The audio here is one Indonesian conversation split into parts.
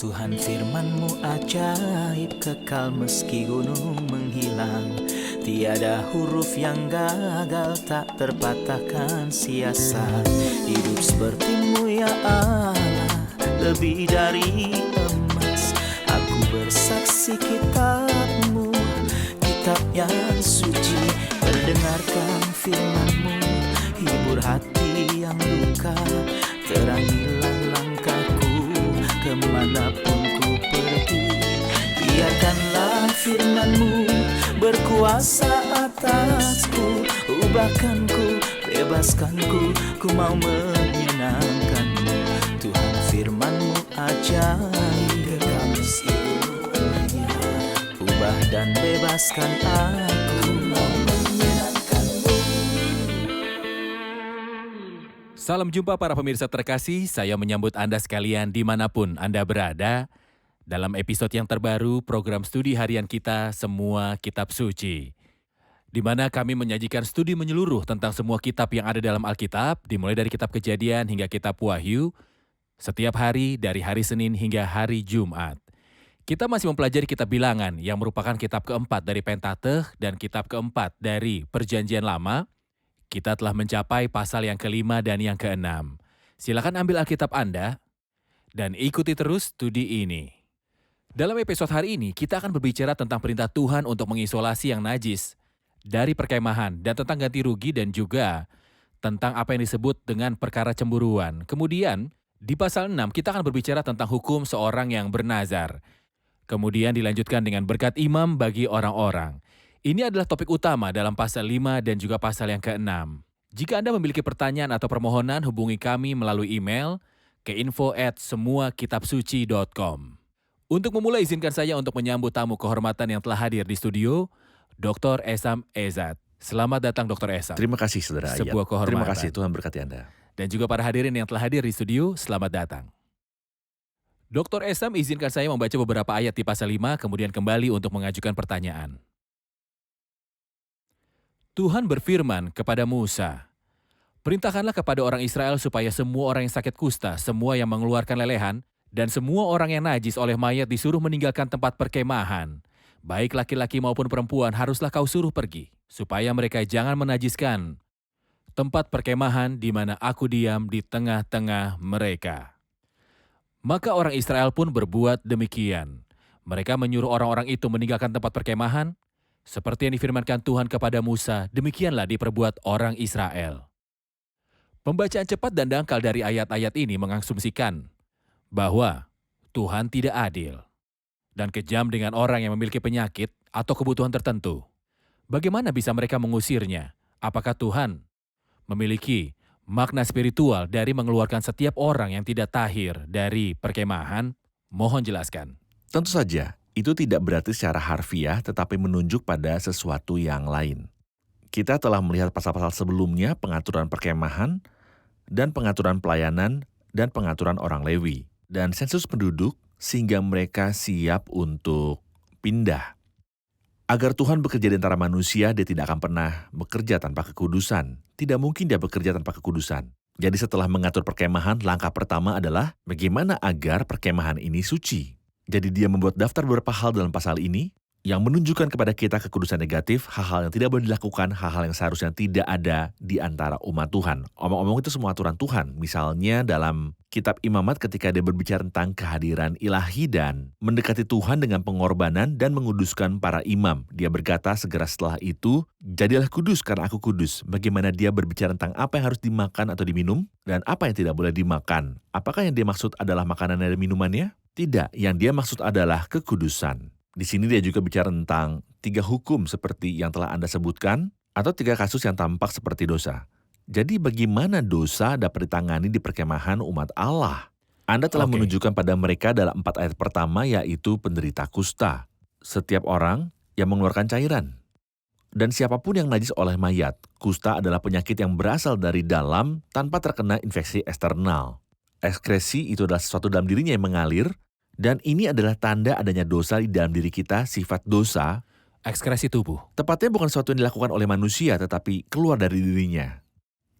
Tuhan firman-Mu ajaib, kekal meski gunung menghilang. Tiada huruf yang gagal, tak terpatahkan siasat. Hidup seperti-Mu ya Allah, lebih dari emas. Aku bersaksi kitab-Mu, kitab yang suci. Mendengarkan firman-Mu, hibur hati yang luka. Terangilah langkahku kemanapun ku pergi. Biarkanlah firman-Mu berkuasa atasku. Ubahkanku, bebaskanku, ku mau menyenangkan-Mu. Tuhan firman-Mu ajaib, kekal meski gunung. Ubah dan bebaskan aku, mau menyenangkan-Mu. Salam jumpa para pemirsa terkasih, saya menyambut Anda sekalian dimanapun Anda berada dalam episode yang terbaru program studi harian kita Semua Kitab Suci, di mana kami menyajikan studi menyeluruh tentang semua kitab yang ada dalam Alkitab, dimulai dari kitab Kejadian hingga kitab Wahyu, setiap hari dari hari Senin hingga hari Jumat. Kita masih mempelajari kitab Bilangan yang merupakan kitab keempat dari Pentateuch dan kitab keempat dari Perjanjian Lama. Kita telah mencapai pasal yang kelima dan yang keenam. Silakan ambil Alkitab Anda dan ikuti terus studi ini. Dalam episode hari ini, kita akan berbicara tentang perintah Tuhan untuk mengisolasi yang najis dari perkemahan dan tentang ganti rugi dan juga tentang apa yang disebut dengan perkara cemburuan. Kemudian, di pasal 6 kita akan berbicara tentang hukum seorang yang bernazar. Kemudian dilanjutkan dengan berkat imam bagi orang-orang. Ini adalah topik utama dalam pasal 5 dan juga pasal yang ke-6. Jika Anda memiliki pertanyaan atau permohonan, hubungi kami melalui email ke info@semuakitabsuci.com. Untuk memulai, izinkan saya untuk menyambut tamu kehormatan yang telah hadir di studio, Dr. Esam Ezat. Selamat datang Dr. Esam. Terima kasih Saudara Ayat. Sebuah kehormatan. Terima kasih, Tuhan berkati Anda. Dan juga para hadirin yang telah hadir di studio, selamat datang. Dr. Esam, izinkan saya membaca beberapa ayat di pasal 5, kemudian kembali untuk mengajukan pertanyaan. Tuhan berfirman kepada Musa, "Perintahkanlah kepada orang Israel supaya semua orang yang sakit kusta, semua yang mengeluarkan lelehan, dan semua orang yang najis oleh mayat disuruh meninggalkan tempat perkemahan. Baik laki-laki maupun perempuan haruslah kau suruh pergi, supaya mereka jangan menajiskan tempat perkemahan di mana aku diam di tengah-tengah mereka." Maka orang Israel pun berbuat demikian. Mereka menyuruh orang-orang itu meninggalkan tempat perkemahan. Seperti yang difirmankan Tuhan kepada Musa, demikianlah diperbuat orang Israel. Pembacaan cepat dan dangkal dari ayat-ayat ini mengasumsikan bahwa Tuhan tidak adil dan kejam dengan orang yang memiliki penyakit atau kebutuhan tertentu. Bagaimana bisa mereka mengusirnya? Apakah Tuhan memiliki makna spiritual dari mengeluarkan setiap orang yang tidak tahir dari perkemahan? Mohon jelaskan. Tentu saja, itu tidak berarti secara harfiah tetapi menunjuk pada sesuatu yang lain. Kita telah melihat pasal-pasal sebelumnya pengaturan perkemahan dan pengaturan pelayanan dan pengaturan orang Lewi dan sensus penduduk sehingga mereka siap untuk pindah. Agar Tuhan bekerja di antara manusia, dia tidak akan pernah bekerja tanpa kekudusan. Tidak mungkin dia bekerja tanpa kekudusan. Jadi setelah mengatur perkemahan, langkah pertama adalah bagaimana agar perkemahan ini suci. Jadi dia membuat daftar beberapa hal dalam pasal ini yang menunjukkan kepada kita kekudusan negatif, hal-hal yang tidak boleh dilakukan, hal-hal yang seharusnya tidak ada di antara umat Tuhan. Omong-omong itu semua aturan Tuhan. Misalnya dalam kitab Imamat ketika dia berbicara tentang kehadiran ilahi dan mendekati Tuhan dengan pengorbanan dan menguduskan para imam. Dia berkata segera setelah itu, "Jadilah kudus karena aku kudus." Bagaimana dia berbicara tentang apa yang harus dimakan atau diminum dan apa yang tidak boleh dimakan. Apakah yang dia maksud adalah makanan dan minumannya? Tidak, yang dia maksud adalah kekudusan. Di sini dia juga bicara tentang 3 hukum seperti yang telah Anda sebutkan, atau 3 kasus yang tampak seperti dosa. Jadi bagaimana dosa dapat ditangani di perkemahan umat Allah? Anda telah menunjukkan pada mereka dalam 4 ayat pertama, yaitu penderita kusta. Setiap orang yang mengeluarkan cairan. Dan siapapun yang najis oleh mayat, kusta adalah penyakit yang berasal dari dalam tanpa terkena infeksi eksternal. Ekskresi itu adalah sesuatu dalam dirinya yang mengalir, dan ini adalah tanda adanya dosa di dalam diri kita, sifat dosa. Ekskresi tubuh. Tepatnya bukan sesuatu yang dilakukan oleh manusia, tetapi keluar dari dirinya.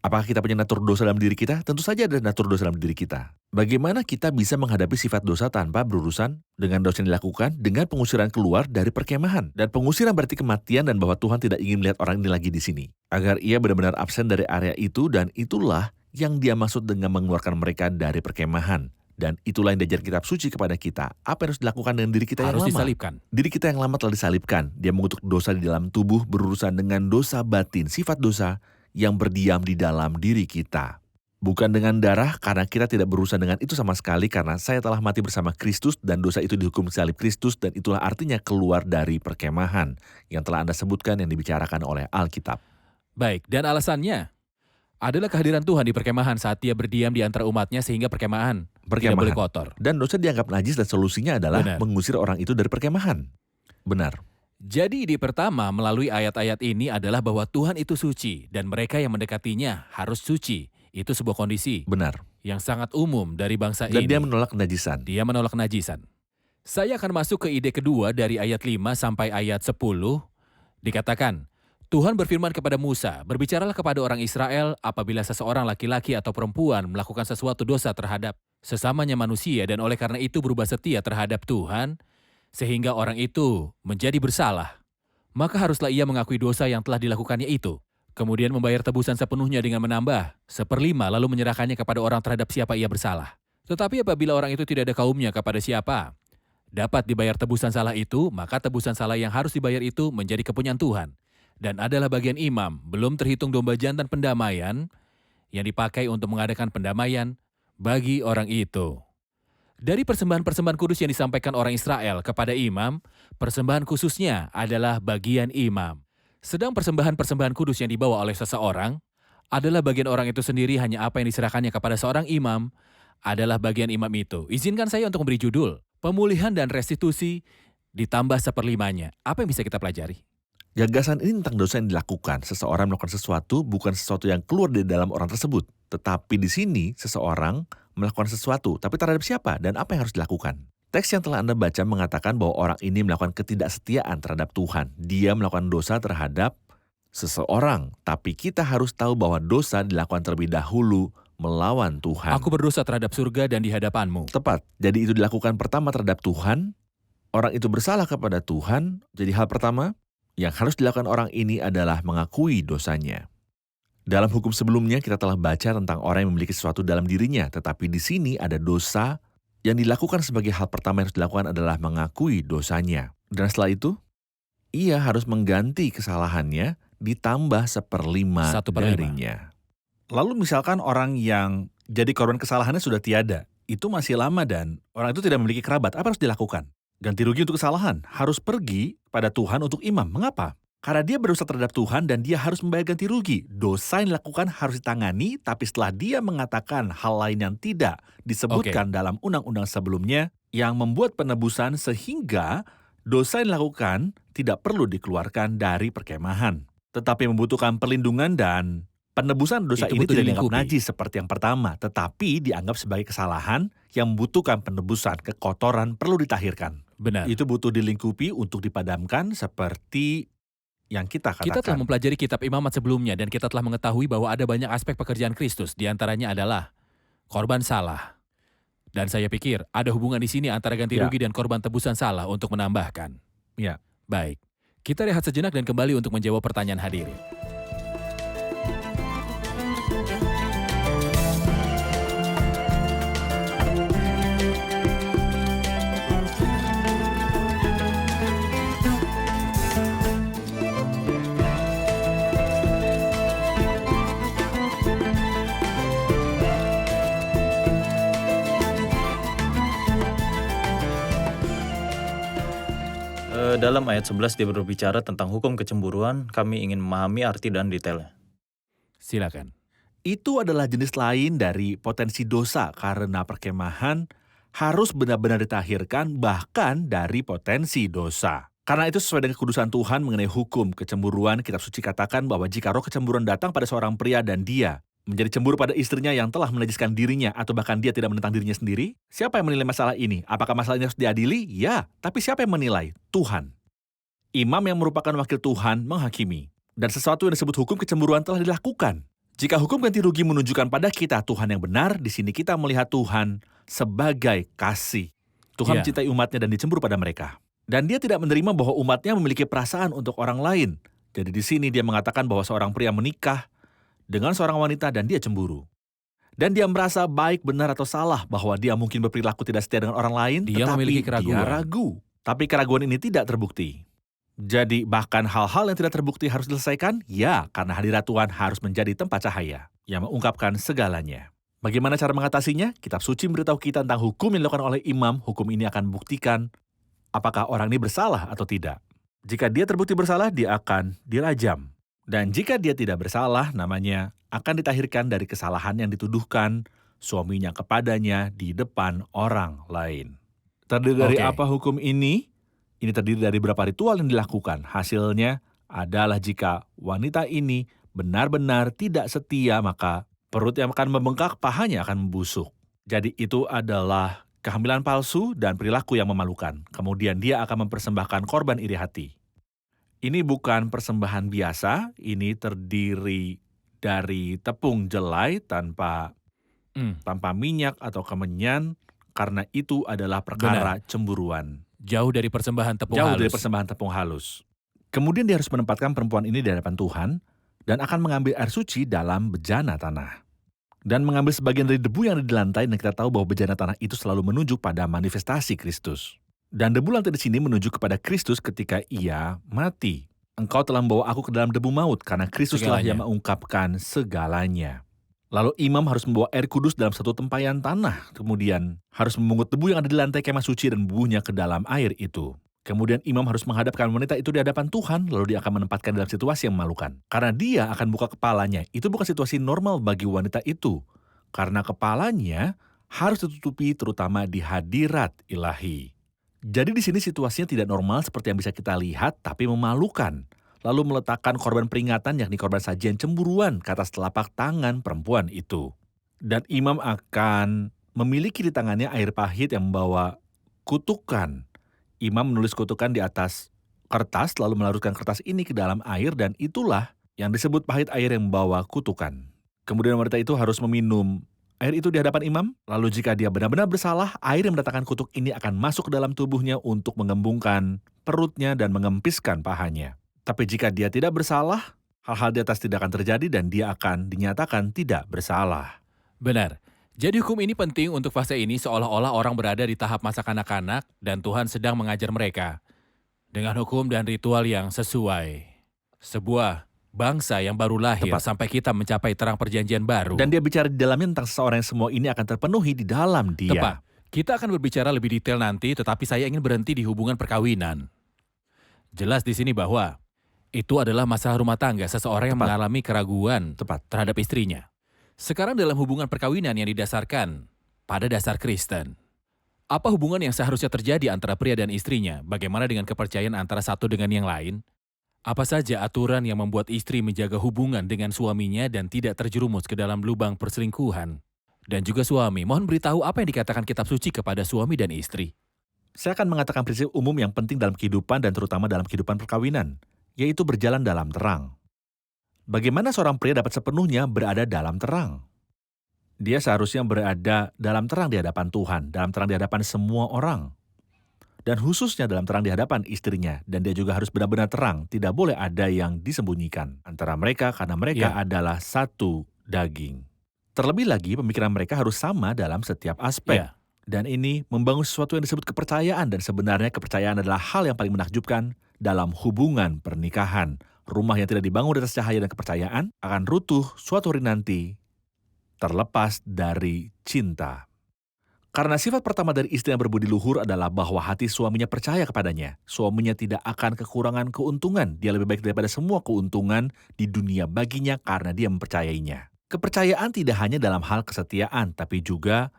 Apakah kita punya natur dosa dalam diri kita? Tentu saja ada natur dosa dalam diri kita. Bagaimana kita bisa menghadapi sifat dosa tanpa berurusan dengan dosa yang dilakukan dengan pengusiran keluar dari perkemahan? Dan pengusiran berarti kematian dan bahwa Tuhan tidak ingin melihat orang ini lagi di sini. Agar ia benar-benar absen dari area itu dan itulah yang dia maksud dengan mengeluarkan mereka dari perkemahan. Dan itulah yang diajar kitab suci kepada kita. Apa yang harus dilakukan dengan diri kita Harus yang lama? disalibkan. Diri kita yang lama telah disalibkan. Dia mengutuk dosa di dalam tubuh berurusan dengan dosa batin, sifat dosa yang berdiam di dalam diri kita. Bukan dengan darah, karena kita tidak berurusan dengan itu sama sekali, karena saya telah mati bersama Kristus dan dosa itu dihukum salib Kristus, dan itulah artinya keluar dari perkemahan yang telah Anda sebutkan yang dibicarakan oleh Alkitab. Baik, dan alasannya adalah kehadiran Tuhan di perkemahan saat dia berdiam di antara umatnya sehingga perkemahan tidak boleh kotor. Dan dosa dianggap najis dan solusinya adalah Benar. mengusir orang itu dari perkemahan. Benar. Jadi ide pertama melalui ayat-ayat ini adalah bahwa Tuhan itu suci dan mereka yang mendekatinya harus suci. Itu sebuah kondisi Benar. yang sangat umum dari bangsa Dan ini. dia menolak kenajisan. Dia menolak kenajisan. Saya akan masuk ke ide kedua dari ayat 5 sampai ayat 10. Dikatakan, Tuhan berfirman kepada Musa, berbicaralah kepada orang Israel apabila seseorang laki-laki atau perempuan melakukan sesuatu dosa terhadap sesamanya manusia dan oleh karena itu berubah setia terhadap Tuhan, sehingga orang itu menjadi bersalah. Maka haruslah ia mengakui dosa yang telah dilakukannya itu. Kemudian membayar tebusan sepenuhnya dengan menambah 1/5 lalu menyerahkannya kepada orang terhadap siapa ia bersalah. Tetapi apabila orang itu tidak ada kaumnya kepada siapa dapat dibayar tebusan salah itu, maka tebusan salah yang harus dibayar itu menjadi kepunyaan Tuhan. Dan adalah bagian imam, belum terhitung domba jantan pendamaian yang dipakai untuk mengadakan pendamaian bagi orang itu. Dari persembahan-persembahan kudus yang disampaikan orang Israel kepada imam, persembahan khususnya adalah bagian imam. Sedang persembahan-persembahan kudus yang dibawa oleh seseorang adalah bagian orang itu sendiri, hanya apa yang diserahkannya kepada seorang imam adalah bagian imam itu. Izinkan saya untuk memberi judul, Pemulihan dan Restitusi ditambah 1/5-nya. Apa yang bisa kita pelajari? Gagasan ini tentang dosa yang dilakukan. Seseorang melakukan sesuatu bukan sesuatu yang keluar dari dalam orang tersebut. Tetapi di sini seseorang melakukan sesuatu, tapi terhadap siapa dan apa yang harus dilakukan? Teks yang telah Anda baca mengatakan bahwa orang ini melakukan ketidaksetiaan terhadap Tuhan. Dia melakukan dosa terhadap seseorang, tapi kita harus tahu bahwa dosa dilakukan terlebih dahulu melawan Tuhan. Aku berdosa terhadap surga dan di hadapanmu. Tepat, jadi itu dilakukan pertama terhadap Tuhan. Orang itu bersalah kepada Tuhan, jadi hal pertama yang harus dilakukan orang ini adalah mengakui dosanya. Dalam hukum sebelumnya kita telah baca tentang orang yang memiliki sesuatu dalam dirinya, tetapi di sini ada dosa yang dilakukan sebagai hal pertama yang harus dilakukan adalah mengakui dosanya. Dan setelah itu, ia harus mengganti kesalahannya ditambah 1/5 1/5. darinya. Lalu misalkan orang yang jadi korban kesalahannya sudah tiada, itu masih lama dan orang itu tidak memiliki kerabat, apa harus dilakukan? Ganti rugi untuk kesalahan, harus pergi pada Tuhan untuk imam. Mengapa? Karena dia berdosa terhadap Tuhan dan dia harus membayar ganti rugi. Dosa yang dilakukan harus ditangani, tapi setelah dia mengatakan hal lain yang tidak disebutkan dalam undang-undang sebelumnya, yang membuat penebusan sehingga dosa yang dilakukan tidak perlu dikeluarkan dari perkemahan. Tetapi membutuhkan perlindungan dan penebusan dosa Itu ini butuh tidak dianggap dilingkupi. najis seperti yang pertama, tetapi dianggap sebagai kesalahan yang membutuhkan penebusan, kekotoran perlu ditahirkan. Benar. Itu butuh dilingkupi untuk dipadamkan seperti yang kita katakan. Kita telah mempelajari kitab imamat sebelumnya dan kita telah mengetahui bahwa ada banyak aspek pekerjaan Kristus, di antaranya adalah korban salah. Dan saya pikir ada hubungan di sini antara ganti Ya. rugi dan korban tebusan salah untuk menambahkan. Ya. Baik, kita rehat sejenak dan kembali untuk menjawab pertanyaan hadirin. Dalam ayat 11 dia berbicara tentang hukum kecemburuan, kami ingin memahami arti dan detailnya. Silakan. Itu adalah jenis lain dari potensi dosa karena perkemahan harus benar-benar ditahirkan bahkan dari potensi dosa. Karena itu sesuai dengan kekudusan Tuhan mengenai hukum kecemburuan, kitab suci katakan bahwa jika roh kecemburuan datang pada seorang pria dan dia menjadi cemburu pada istrinya yang telah menajiskan dirinya atau bahkan dia tidak menentang dirinya sendiri, siapa yang menilai masalah ini? Apakah masalah ini harus diadili? Ya, tapi siapa yang menilai? Tuhan. Imam yang merupakan wakil Tuhan menghakimi. Dan sesuatu yang disebut hukum kecemburuan telah dilakukan. Jika hukum ganti rugi menunjukkan pada kita Tuhan yang benar, di sini kita melihat Tuhan sebagai kasih. Tuhan Ya. mencintai umatnya dan dicemburu pada mereka. Dan dia tidak menerima bahwa umatnya memiliki perasaan untuk orang lain. Jadi di sini dia mengatakan bahwa seorang pria menikah dengan seorang wanita dan dia cemburu. Dan dia merasa baik, benar, atau salah bahwa dia mungkin berperilaku tidak setia dengan orang lain, Dia tetapi memiliki dia keraguan. ragu. Tapi keraguan ini tidak terbukti. Jadi bahkan hal-hal yang tidak terbukti harus diselesaikan? Ya, karena hadirat Tuhan harus menjadi tempat cahaya yang mengungkapkan segalanya. Bagaimana cara mengatasinya? Kitab suci memberitahu kita tentang hukum yang dilakukan oleh imam. Hukum ini akan membuktikan apakah orang ini bersalah atau tidak. Jika dia terbukti bersalah, dia akan dirajam. Dan jika dia tidak bersalah, namanya akan ditahirkan dari kesalahan yang dituduhkan suaminya kepadanya di depan orang lain. Terdiri dari Oke. apa hukum ini? Ini terdiri dari beberapa ritual yang dilakukan. Hasilnya adalah jika wanita ini benar-benar tidak setia, maka perut yang akan membengkak, pahanya akan membusuk. Jadi itu adalah kehamilan palsu dan perilaku yang memalukan. Kemudian dia akan mempersembahkan korban iri hati. Ini bukan persembahan biasa, ini terdiri dari tepung jelai tanpa minyak atau kemenyan, karena itu adalah perkara cemburuan. Jauh dari persembahan tepung Jauh halus. dari persembahan tepung halus. Kemudian dia harus menempatkan perempuan ini di hadapan Tuhan dan akan mengambil air suci dalam bejana tanah. Dan mengambil sebagian dari debu yang ada di lantai, dan kita tahu bahwa bejana tanah itu selalu menunjuk pada manifestasi Kristus. Dan debu lantai di sini menunjuk kepada Kristus ketika ia mati. Engkau telah membawa aku ke dalam debu maut, karena Kristus telah yang mengungkapkan segalanya. Lalu imam harus membawa air kudus dalam satu tempayan tanah, kemudian harus memungut debu yang ada di lantai kemah suci dan membubuhnya ke dalam air itu. Kemudian imam harus menghadapkan wanita itu di hadapan Tuhan, lalu dia akan menempatkan dalam situasi yang memalukan. Karena dia akan buka kepalanya, itu bukan situasi normal bagi wanita itu. Karena kepalanya harus ditutupi terutama di hadirat ilahi. Jadi di sini situasinya tidak normal seperti yang bisa kita lihat, tapi memalukan. Lalu meletakkan korban peringatan yakni korban sajian cemburuan ke atas telapak tangan perempuan itu. Dan imam akan memiliki di tangannya air pahit yang membawa kutukan. Imam menulis kutukan di atas kertas lalu melarutkan kertas ini ke dalam air dan itulah yang disebut pahit air yang membawa kutukan. Kemudian wanita itu harus meminum air itu di hadapan imam. Lalu jika dia benar-benar bersalah, air yang mendatangkan kutuk ini akan masuk ke dalam tubuhnya untuk mengembungkan perutnya dan mengempiskan pahanya. Tapi jika dia tidak bersalah, hal-hal di atas tidak akan terjadi dan dia akan dinyatakan tidak bersalah. Benar. Jadi hukum ini penting untuk fase ini seolah-olah orang berada di tahap masa kanak-kanak dan Tuhan sedang mengajar mereka. Dengan hukum dan ritual yang sesuai. Sebuah bangsa yang baru lahir sampai kita mencapai terang perjanjian baru. Dan dia bicara di dalamnya tentang seseorang yang semua ini akan terpenuhi di dalam dia. Tepat. Kita akan berbicara lebih detail nanti, tetapi saya ingin berhenti di hubungan perkawinan. Jelas di sini bahwa itu adalah masalah rumah tangga seseorang yang mengalami keraguan terhadap istrinya. Sekarang dalam hubungan perkawinan yang didasarkan pada dasar Kristen. Apa hubungan yang seharusnya terjadi antara pria dan istrinya? Bagaimana dengan kepercayaan antara satu dengan yang lain? Apa saja aturan yang membuat istri menjaga hubungan dengan suaminya dan tidak terjerumus ke dalam lubang perselingkuhan? Dan juga suami, mohon beritahu apa yang dikatakan kitab suci kepada suami dan istri. Saya akan mengatakan prinsip umum yang penting dalam kehidupan dan terutama dalam kehidupan perkawinan, yaitu berjalan dalam terang. Bagaimana seorang pria dapat sepenuhnya berada dalam terang? Dia seharusnya berada dalam terang di hadapan Tuhan, dalam terang di hadapan semua orang. Dan khususnya dalam terang di hadapan istrinya. Dan dia juga harus benar-benar terang, tidak boleh ada yang disembunyikan antara mereka karena mereka adalah satu daging. Terlebih lagi, pemikiran mereka harus sama dalam setiap aspek. Dan ini membangun sesuatu yang disebut kepercayaan, dan sebenarnya kepercayaan adalah hal yang paling menakjubkan dalam hubungan pernikahan. Rumah yang tidak dibangun di atas cahaya dan kepercayaan akan runtuh suatu hari nanti, terlepas dari cinta. Karena sifat pertama dari istri yang berbudi luhur adalah bahwa hati suaminya percaya kepadanya. Suaminya tidak akan kekurangan keuntungan. Dia lebih baik daripada semua keuntungan di dunia baginya karena dia mempercayainya. Kepercayaan tidak hanya dalam hal kesetiaan, tapi juga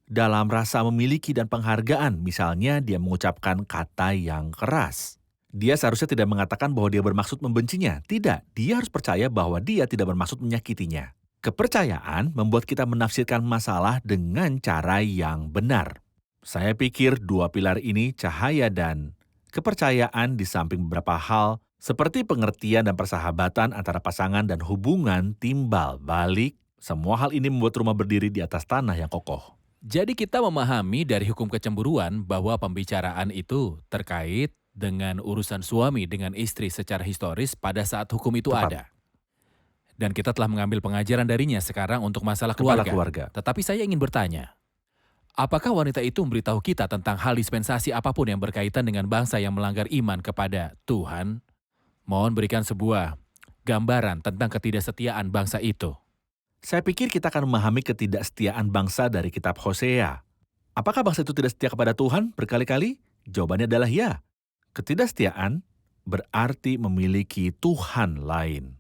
dalam rasa memiliki dan penghargaan. Misalnya dia mengucapkan kata yang keras. Dia seharusnya tidak mengatakan bahwa dia bermaksud membencinya. Tidak, dia harus percaya bahwa dia tidak bermaksud menyakitinya. Kepercayaan membuat kita menafsirkan masalah dengan cara yang benar. Saya pikir dua pilar ini, cahaya dan kepercayaan di samping beberapa hal, Seperti pengertian dan persahabatan antara pasangan dan hubungan timbal balik, semua hal ini membuat rumah berdiri di atas tanah yang kokoh. Jadi kita memahami dari hukum kecemburuan bahwa pembicaraan itu terkait dengan urusan suami dengan istri secara historis pada saat hukum itu Tepat. ada. Dan kita telah mengambil pengajaran darinya sekarang untuk masalah Kepala keluarga. keluarga. Tetapi saya ingin bertanya, apakah wanita itu memberitahu kita tentang hal dispensasi apapun yang berkaitan dengan bangsa yang melanggar iman kepada Tuhan? Mohon berikan sebuah gambaran tentang ketidaksetiaan bangsa itu. Saya pikir kita akan memahami ketidaksetiaan bangsa dari kitab Hosea. Apakah bangsa itu tidak setia kepada Tuhan berkali-kali? Jawabannya adalah ya. Ketidaksetiaan berarti memiliki Tuhan lain.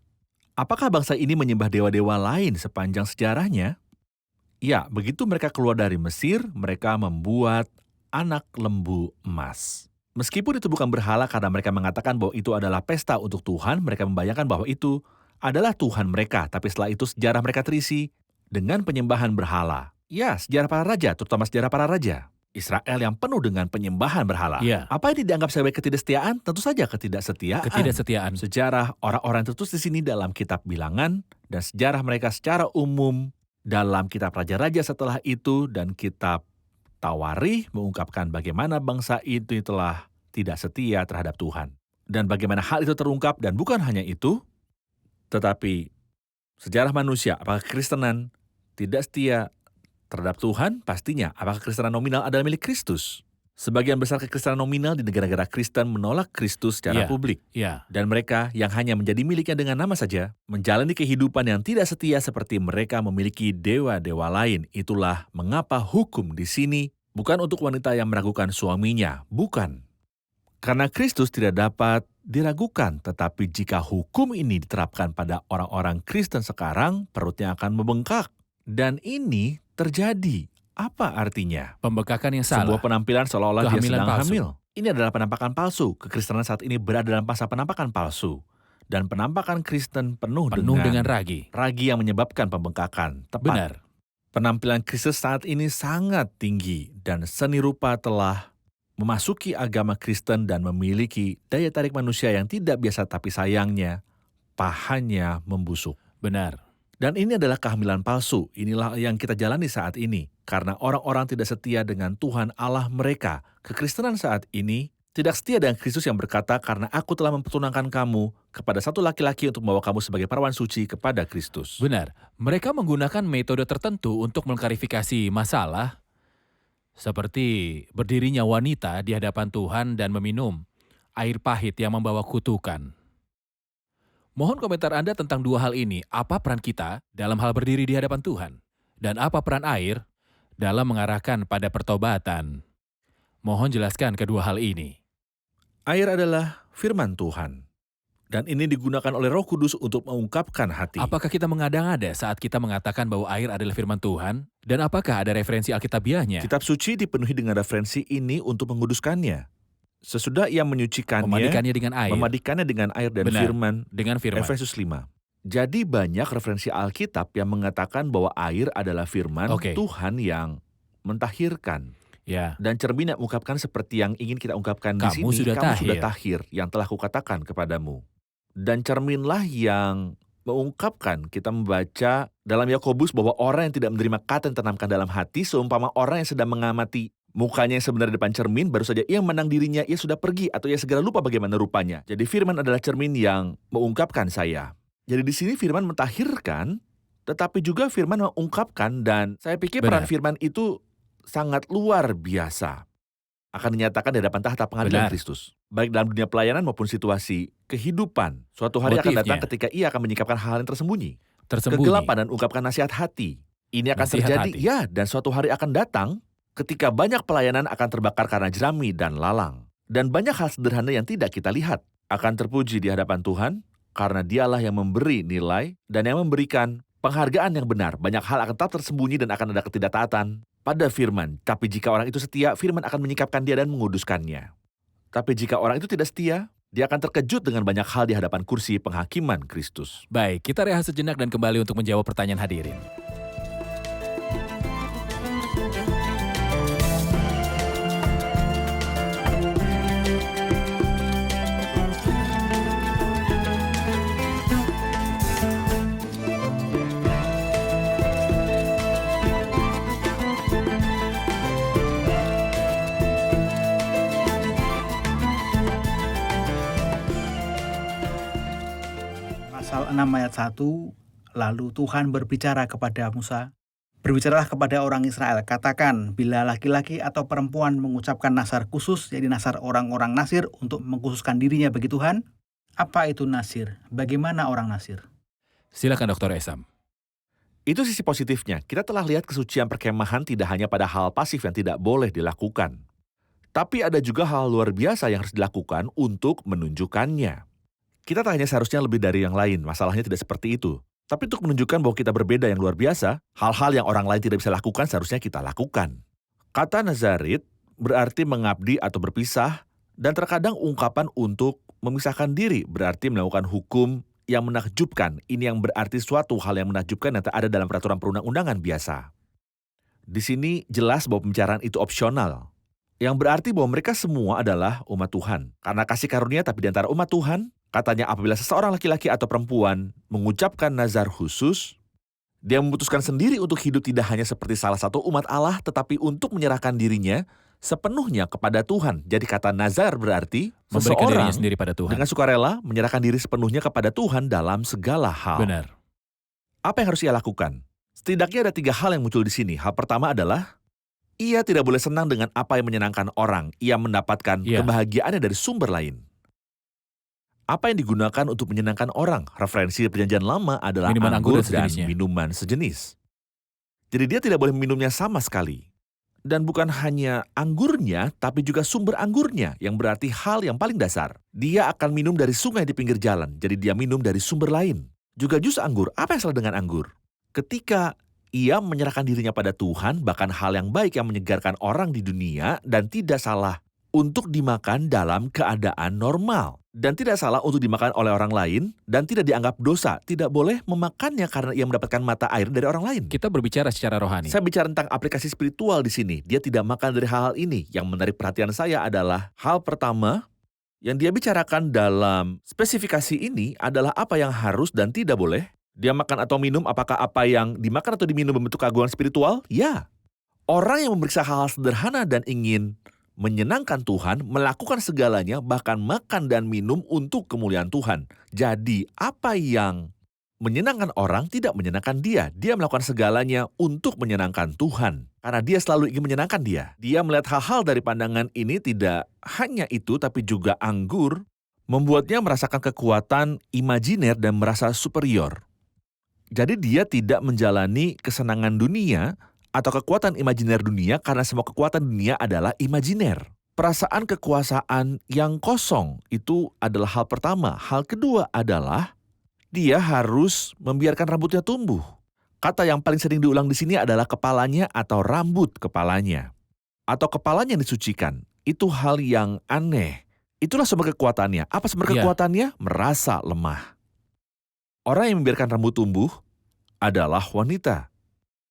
Apakah bangsa ini menyembah dewa-dewa lain sepanjang sejarahnya? Ya, begitu mereka keluar dari Mesir, mereka membuat anak lembu emas. Meskipun itu bukan berhala karena mereka mengatakan bahwa itu adalah pesta untuk Tuhan, mereka membayangkan bahwa itu adalah Tuhan mereka, tapi setelah itu sejarah mereka terisi dengan penyembahan berhala. Ya, sejarah para raja, terutama sejarah para raja. Israel yang penuh dengan penyembahan berhala. Ya. Apa yang dianggap sebagai ketidaksetiaan? Tentu saja ketidaksetiaan. Ketidaksetiaan. Sejarah orang-orang tertulis di sini dalam kitab Bilangan dan sejarah mereka secara umum dalam kitab Raja-Raja setelah itu dan kitab Tawarikh mengungkapkan bagaimana bangsa itu telah tidak setia terhadap Tuhan. Dan bagaimana hal itu terungkap dan bukan hanya itu, tetapi sejarah manusia, apakah Kristenan tidak setia terhadap Tuhan? Pastinya. Apakah Kristenan nominal adalah milik Kristus? Sebagian besar kekristenan nominal di negara-negara Kristen menolak Kristus secara publik. Ya. Dan mereka yang hanya menjadi miliknya dengan nama saja, menjalani kehidupan yang tidak setia seperti mereka memiliki dewa-dewa lain. Itulah mengapa hukum di sini bukan untuk wanita yang meragukan suaminya. Bukan. Karena Kristus tidak dapat diragukan, tetapi jika hukum ini diterapkan pada orang-orang Kristen sekarang, perutnya akan membengkak. Dan ini terjadi. Apa artinya? Pembengkakan yang salah. Sebuah penampilan seolah-olah dia Kehamilan sedang palsu. hamil. Ini adalah penampakan palsu. Kekristenan saat ini berada dalam masa penampakan palsu. Dan penampakan Kristen penuh dengan ragi. ragi yang menyebabkan pembengkakan. Tepat. Benar. Penampilan Kristus saat ini sangat tinggi dan seni rupa telah memasuki agama Kristen dan memiliki daya tarik manusia yang tidak biasa, tapi sayangnya pahanya membusuk. Benar. Dan ini adalah kehamilan palsu. Inilah yang kita jalani saat ini. Karena orang-orang tidak setia dengan Tuhan Allah mereka. Kekristenan saat ini tidak setia dengan Kristus yang berkata, karena aku telah mempertunangkan kamu kepada satu laki-laki untuk membawa kamu sebagai perawan suci kepada Kristus. Benar. Mereka menggunakan metode tertentu untuk mengklarifikasi masalah, seperti berdirinya wanita di hadapan Tuhan dan meminum air pahit yang membawa kutukan. Mohon komentar Anda tentang dua hal ini. Apa peran kita dalam hal berdiri di hadapan Tuhan? Dan apa peran air dalam mengarahkan pada pertobatan? Mohon jelaskan kedua hal ini. Air adalah firman Tuhan. Dan ini digunakan oleh Roh Kudus untuk mengungkapkan hati. Apakah kita mengada-ngada saat kita mengatakan bahwa air adalah firman Tuhan? Dan apakah ada referensi Alkitabiahnya? Kitab suci dipenuhi dengan referensi ini untuk menguduskannya. Sesudah ia menyucikannya, Memadikannya dengan air. dan Benar. firman, Dengan firman. Efesus 5. Jadi banyak referensi Alkitab yang mengatakan bahwa air adalah firman Oke. Tuhan yang mentahirkan. Ya. Dan cermin yang mengungkapkan seperti yang ingin kita ungkapkan di Kamu sini, sudah kamu tahir. sudah tahir, yang telah kukatakan kepadamu. Dan cerminlah yang mengungkapkan, kita membaca dalam Yakobus bahwa orang yang tidak menerima kata yang ditanamkan dalam hati, seumpama orang yang sedang mengamati mukanya yang sebenarnya di depan cermin, baru saja ia menang dirinya, ia sudah pergi, atau ia segera lupa bagaimana rupanya. Jadi firman adalah cermin yang mengungkapkan saya. Jadi di sini firman mentahirkan, tetapi juga firman mengungkapkan, dan saya pikir peran Benar. firman itu sangat luar biasa. Akan dinyatakan di hadapan tahta pengadilan Benar. Kristus. Baik dalam dunia pelayanan maupun situasi kehidupan. Suatu hari akan datang Motifnya. ketika ia akan menyikapkan hal yang tersembunyi. Tersembunyi. Kegelapan dan ungkapkan nasihat hati. Ini akan Nasihat terjadi, hati. ya, dan suatu hari akan datang ketika banyak pelayanan akan terbakar karena jerami dan lalang. Dan banyak hal sederhana yang tidak kita lihat akan terpuji di hadapan Tuhan karena dialah yang memberi nilai dan yang memberikan penghargaan yang benar. Banyak hal akan tetap tersembunyi dan akan ada ketidaktaatan pada firman. Tapi jika orang itu setia, firman akan menyikapkan dia dan menguduskannya. Tapi jika orang itu tidak setia, dia akan terkejut dengan banyak hal di hadapan kursi penghakiman Kristus. Baik, kita rehat sejenak dan kembali untuk menjawab pertanyaan hadirin. 6 ayat 1, lalu Tuhan berbicara kepada Musa, "Berbicaralah kepada orang Israel, katakan, bila laki-laki atau perempuan mengucapkan nazar khusus," jadi nazar orang-orang Nasir untuk mengkhususkan dirinya bagi Tuhan. Apa itu Nasir? Bagaimana orang Nasir? Silakan Dr. Esam. Itu sisi positifnya. Kita telah lihat kesucian perkemahan tidak hanya pada hal pasif yang tidak boleh dilakukan. Tapi ada juga hal luar biasa yang harus dilakukan untuk menunjukkannya. Kita tak hanya seharusnya lebih dari yang lain, masalahnya tidak seperti itu. Tapi untuk menunjukkan bahwa kita berbeda yang luar biasa, hal-hal yang orang lain tidak bisa lakukan seharusnya kita lakukan. Kata Nazarit berarti mengabdi atau berpisah, dan terkadang ungkapan untuk memisahkan diri berarti melakukan hukum yang menakjubkan. Ini yang berarti suatu hal yang menakjubkan yang tak ada dalam peraturan perundang-undangan biasa. Di sini jelas bahwa pembicaraan itu opsional, yang berarti bahwa mereka semua adalah umat Tuhan. Karena kasih karunia tapi di antara umat Tuhan, katanya apabila seseorang laki-laki atau perempuan mengucapkan nazar khusus, dia memutuskan sendiri untuk hidup tidak hanya seperti salah satu umat Allah, tetapi untuk menyerahkan dirinya sepenuhnya kepada Tuhan. Jadi kata nazar berarti Memberikan seseorang dirinya sendiri pada Tuhan. dengan sukarela menyerahkan diri sepenuhnya kepada Tuhan dalam segala hal. Benar. Apa yang harus ia lakukan? Setidaknya ada 3 hal yang muncul di sini. Hal pertama adalah ia tidak boleh senang dengan apa yang menyenangkan orang. Ia mendapatkan Iya. kebahagiaannya dari sumber lain. Apa yang digunakan untuk menyenangkan orang? Referensi Perjanjian Lama adalah Minuman anggur anggur dan dan sejenisnya. minuman sejenis. Jadi dia tidak boleh meminumnya sama sekali. Dan bukan hanya anggurnya, tapi juga sumber anggurnya, yang berarti hal yang paling dasar. Dia akan minum dari sungai di pinggir jalan, jadi dia minum dari sumber lain. Juga jus anggur, apa yang salah dengan anggur? Ketika ia menyerahkan dirinya pada Tuhan, bahkan hal yang baik yang menyegarkan orang di dunia, dan tidak salah untuk dimakan dalam keadaan normal. Dan tidak salah untuk dimakan oleh orang lain, dan tidak dianggap dosa. Tidak boleh memakannya karena ia mendapatkan mata air dari orang lain. Kita berbicara secara rohani. Saya bicara tentang aplikasi spiritual di sini. Dia tidak makan dari hal-hal ini. Yang menarik perhatian saya adalah hal pertama yang dia bicarakan dalam spesifikasi ini adalah apa yang harus dan tidak boleh. Dia makan atau minum, apakah apa yang dimakan atau diminum berbentuk keagungan spiritual? Ya. Orang yang memeriksa hal-hal sederhana dan ingin menyenangkan Tuhan, melakukan segalanya, bahkan makan dan minum untuk kemuliaan Tuhan. Jadi, apa yang menyenangkan orang tidak menyenangkan dia. Dia melakukan segalanya untuk menyenangkan Tuhan. Karena dia selalu ingin menyenangkan dia. Dia melihat hal-hal dari pandangan ini, tidak hanya itu, tapi juga anggur, membuatnya merasakan kekuatan imajiner dan merasa superior. Jadi dia tidak menjalani kesenangan dunia atau kekuatan imajiner dunia karena semua kekuatan dunia adalah imajiner. Perasaan kekuasaan yang kosong itu adalah hal pertama. Hal kedua adalah dia harus membiarkan rambutnya tumbuh. Kata yang paling sering diulang di sini adalah kepalanya atau rambut kepalanya. Atau kepalanya yang disucikan. Itu hal yang aneh. Itulah sumber kekuatannya. Apa sumber Ya. kekuatannya? Merasa lemah. Orang yang membiarkan rambut tumbuh adalah wanita.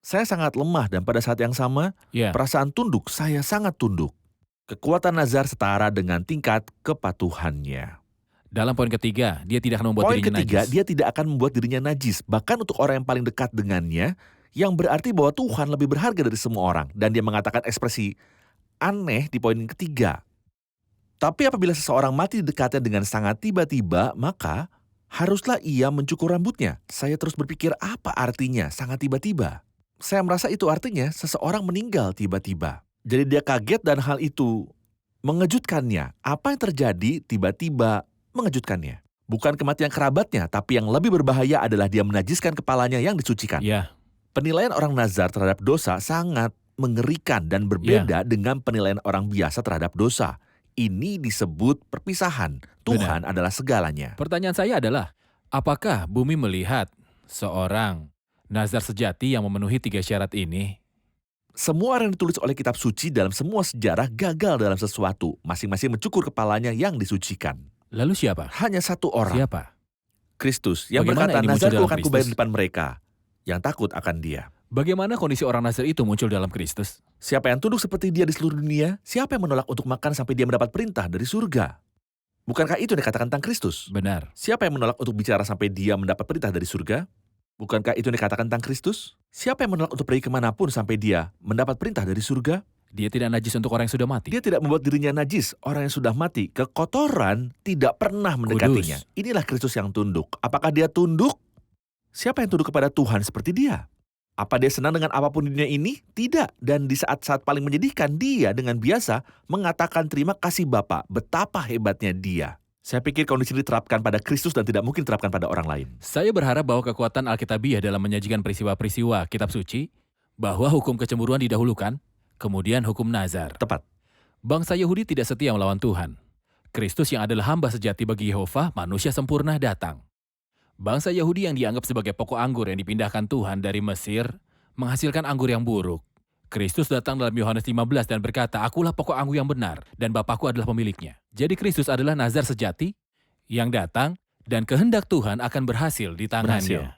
Saya sangat lemah dan pada saat yang sama, Ya. perasaan tunduk, saya sangat tunduk. Kekuatan nazar setara dengan tingkat kepatuhannya. Dalam poin ketiga, dia tidak akan membuat Poin dirinya ketiga, najis. dia tidak akan membuat dirinya najis. Bahkan untuk orang yang paling dekat dengannya, yang berarti bahwa Tuhan lebih berharga dari semua orang. Dan dia mengatakan ekspresi aneh di poin ketiga. Tapi apabila seseorang mati di dekatnya dengan sangat tiba-tiba, maka haruslah ia mencukur rambutnya. Saya terus berpikir apa artinya sangat tiba-tiba. Saya merasa itu artinya seseorang meninggal tiba-tiba. Jadi dia kaget dan hal itu mengejutkannya. Apa yang terjadi tiba-tiba mengejutkannya. Bukan kematian kerabatnya, tapi yang lebih berbahaya adalah dia menajiskan kepalanya yang disucikan. Ya. Penilaian orang nazar terhadap dosa sangat mengerikan dan berbeda dengan penilaian orang biasa terhadap dosa. Ini disebut perpisahan. Tuhan adalah segalanya. Pertanyaan saya adalah, apakah bumi melihat seorang nazar sejati yang memenuhi 3 syarat ini? Semua orang yang ditulis oleh kitab suci dalam semua sejarah gagal dalam sesuatu. Masing-masing mencukur kepalanya yang disucikan. Lalu siapa? Hanya satu orang, Siapa? Kristus, yang Bagaimana berkata, ini muncul nazarku dalam akan kubayar Kristus? di depan mereka, yang takut akan dia. Bagaimana kondisi orang nazar itu muncul dalam Kristus? Siapa yang tunduk seperti dia di seluruh dunia? Siapa yang menolak untuk makan sampai dia mendapat perintah dari surga? Bukankah itu yang dikatakan tentang Kristus? Benar. Siapa yang menolak untuk bicara sampai dia mendapat perintah dari surga? Bukankah itu yang dikatakan tentang Kristus? Siapa yang menolak untuk pergi kemanapun sampai dia mendapat perintah dari surga? Dia tidak najis untuk orang yang sudah mati. Dia tidak membuat dirinya najis, orang yang sudah mati. Kekotoran tidak pernah mendekatinya. Inilah Kristus yang tunduk. Apakah dia tunduk? Siapa yang tunduk kepada Tuhan seperti dia? Apa dia senang dengan apapun di dunia ini? Tidak. Dan di saat-saat paling menyedihkan, dia dengan biasa mengatakan terima kasih Bapa. Betapa hebatnya dia. Saya pikir kondisi ini diterapkan pada Kristus dan tidak mungkin diterapkan pada orang lain. Saya berharap bahwa kekuatan Alkitabiah dalam menyajikan peristiwa-peristiwa kitab suci, bahwa hukum kecemburuan didahulukan, kemudian hukum nazar. Tepat. Bangsa Yahudi tidak setia melawan Tuhan. Kristus yang adalah hamba sejati bagi Yehova, manusia sempurna datang. Bangsa Yahudi yang dianggap sebagai pokok anggur yang dipindahkan Tuhan dari Mesir, menghasilkan anggur yang buruk. Kristus datang dalam Yohanes 15 dan berkata, "Akulah pokok anggur yang benar, dan Bapakku adalah pemiliknya." Jadi Kristus adalah nazar sejati yang datang, dan kehendak Tuhan akan berhasil di tangannya.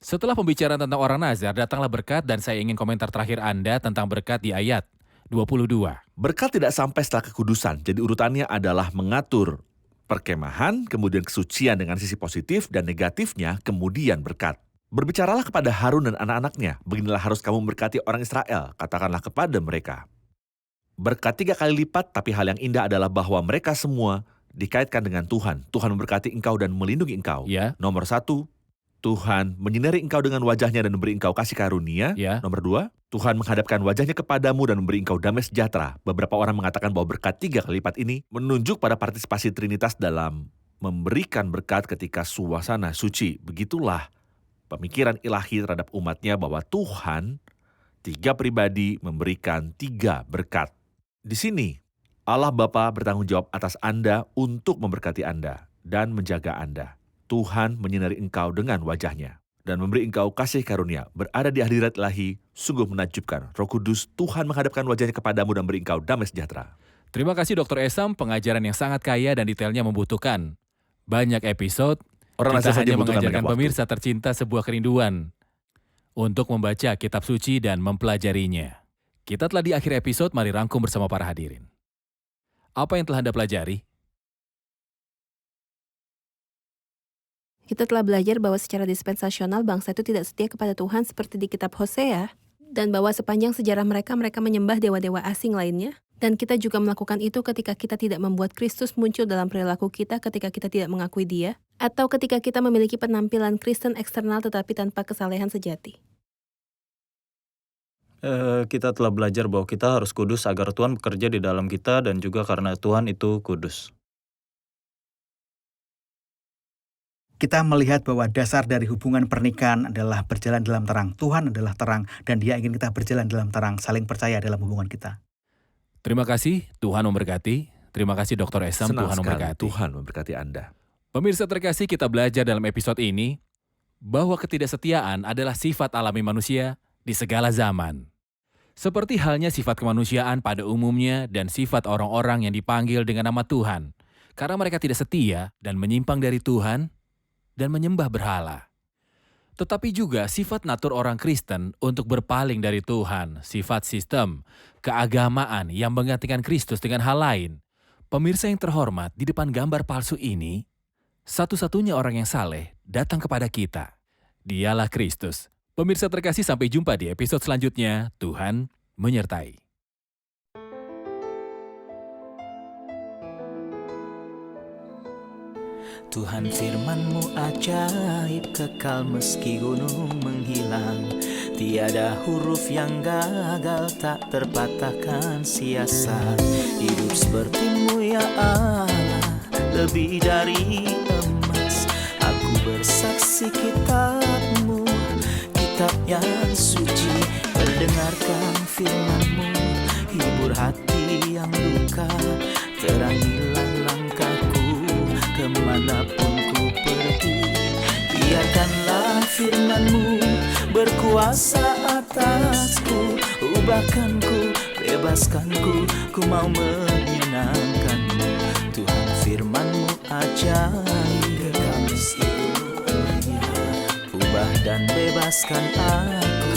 Setelah pembicaraan tentang orang nazar, datanglah berkat, dan saya ingin komentar terakhir Anda tentang berkat di ayat 22. Berkat tidak sampai setelah kekudusan, jadi urutannya adalah mengatur perkemahan, kemudian kesucian dengan sisi positif, dan negatifnya kemudian berkat. Berbicaralah kepada Harun dan anak-anaknya, beginilah harus kamu memberkati orang Israel, katakanlah kepada mereka. Berkat 3 kali lipat, tapi hal yang indah adalah bahwa mereka semua dikaitkan dengan Tuhan. Tuhan memberkati engkau dan melindungi engkau. Ya. Nomor 1, Tuhan menyinari engkau dengan wajahnya dan memberi engkau kasih karunia. Ya. Nomor 2, Tuhan menghadapkan wajahnya kepadamu dan memberi engkau damai sejahtera. Beberapa orang mengatakan bahwa berkat 3 kali lipat ini menunjuk pada partisipasi Trinitas dalam memberikan berkat ketika suasana suci. Begitulah pemikiran ilahi terhadap umatnya bahwa Tuhan 3 pribadi memberikan 3 berkat. Di sini, Allah Bapa bertanggung jawab atas Anda untuk memberkati Anda dan menjaga Anda. Tuhan menyinari engkau dengan wajahnya dan memberi engkau kasih karunia. Berada di hadirat ilahi sungguh menakjubkan. Roh Kudus, Tuhan menghadapkan wajahnya kepadamu dan beri engkau damai sejahtera. Terima kasih Dr. Esam, pengajaran yang sangat kaya dan detailnya membutuhkan banyak episode. Orang Kita nazar saja hanya membutuhkan mengajarkan banyak waktu. pemirsa tercinta sebuah kerinduan untuk membaca kitab suci dan mempelajarinya. Kita telah di akhir episode, mari rangkum bersama para hadirin. Apa yang telah Anda pelajari? Kita telah belajar bahwa secara dispensasional bangsa itu tidak setia kepada Tuhan seperti di kitab Hosea, dan bahwa sepanjang sejarah mereka menyembah dewa-dewa asing lainnya. Dan kita juga melakukan itu ketika kita tidak membuat Kristus muncul dalam perilaku kita ketika kita tidak mengakui Dia, atau ketika kita memiliki penampilan Kristen eksternal tetapi tanpa kesalehan sejati. Kita telah belajar bahwa kita harus kudus agar Tuhan bekerja di dalam kita dan juga karena Tuhan itu kudus. Kita melihat bahwa dasar dari hubungan pernikahan adalah berjalan dalam terang. Tuhan adalah terang dan Dia ingin kita berjalan dalam terang, saling percaya dalam hubungan kita. Terima kasih, Tuhan memberkati. Terima kasih Dr. Esam, Senang Tuhan sekali memberkati. Tuhan memberkati Anda. Pemirsa terkasih, kita belajar dalam episode ini bahwa ketidaksetiaan adalah sifat alami manusia di segala zaman. Seperti halnya sifat kemanusiaan pada umumnya dan sifat orang-orang yang dipanggil dengan nama Tuhan. Karena mereka tidak setia dan menyimpang dari Tuhan dan menyembah berhala. Tetapi juga sifat natur orang Kristen untuk berpaling dari Tuhan, sifat sistem, keagamaan yang menggantikan Kristus dengan hal lain. Pemirsa yang terhormat, di depan gambar palsu ini, satu-satunya orang yang saleh datang kepada kita. Dialah Kristus. Pemirsa terkasih, sampai jumpa di episode selanjutnya. Tuhan menyertai. Tuhan firman-Mu ajaib, kekal meski gunung menghilang. Tiada huruf yang gagal, tak terpatahkan siasat. Hidup seperti-Mu ya Allah, lebih dari emas. Aku bersaksi kitab-Mu, kitab yang suci. Mendengarkan firman-Mu, hibur hati yang luka. Terangilah langkahku kemanapun ku pergi. Biarkanlah firman-Mu berkuasa atasku. Ubahkanku, bebaskanku, ku mau menyenangkan-Mu. Tuhan firman-Mu ajaib, ubah dan bebaskan aku.